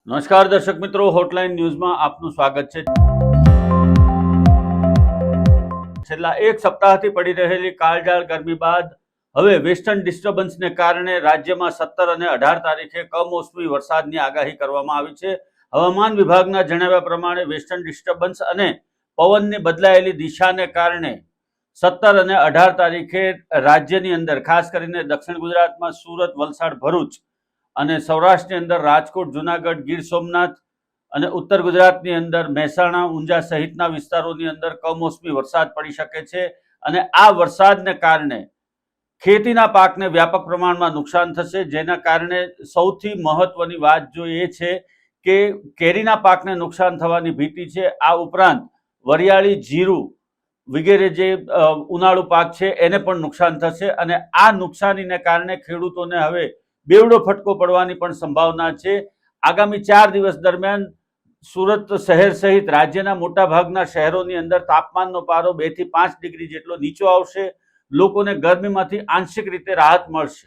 નમસ્કાર દર્શક મિત્રો, હોટલાઇન ન્યૂઝમાં આપનું સ્વાગત છે। છેલ્લા એક સપ્તાહથી પડી રહેલી કાળઝાળ ગરમી બાદ હવે વેસ્ટર્ન ડિસ્ટર્બન્સને કારણે રાજ્યમાં 17 અને 18 તારીખે કમોસમી વરસાદની આગાહી કરવામાં આવી છે। હવામાન વિભાગના જણાવ્યા પ્રમાણે વેસ્ટર્ન ડિસ્ટર્બન્સ અને પવનની બદલાયેલી દિશાને કારણે 17 અને 18 તારીખે રાજ્યની અંદર ખાસ કરીને દક્ષિણ ગુજરાતમાં સુરત, વલસાડ, ભરૂચ અને સૌરાષ્ટ્રની અંદર રાજકોટ, જુનાગઢ, ગીર સોમનાથ અને ઉત્તર ગુજરાતની અંદર મહેસાણા, ઊંઝા સહિતના વિસ્તારોની અંદર કમોસમી વરસાદ પડી શકે છે અને આ વરસાદને કારણે ખેતીના પાકને વ્યાપક પ્રમાણમાં નુકસાન થશે। જેના કારણે સૌથી મહત્વની વાત જો એ છે કે કેરીના પાકને નુકસાન થવાની ભીતિ છે। આ ઉપરાંત વરિયાળી, જીરું વગેરે જે ઉનાળુ પાક છે એને પણ નુકસાન થશે અને આ નુકસાનીને કારણે ખેડૂતોને હવે બેવડો ફટકો પડવાની પણ સંભાવના છે। આગામી 4 દિવસ દરમિયાન સુરત શહેર સહિત રાજ્યના મોટા ભાગના શહેરોની અંદર તાપમાનનો પારો 2 થી 5 ડિગ્રી જેટલો નીચો આવશે। લોકોને ગરમીમાંથી આંશિક રીતે રાહત મળશે।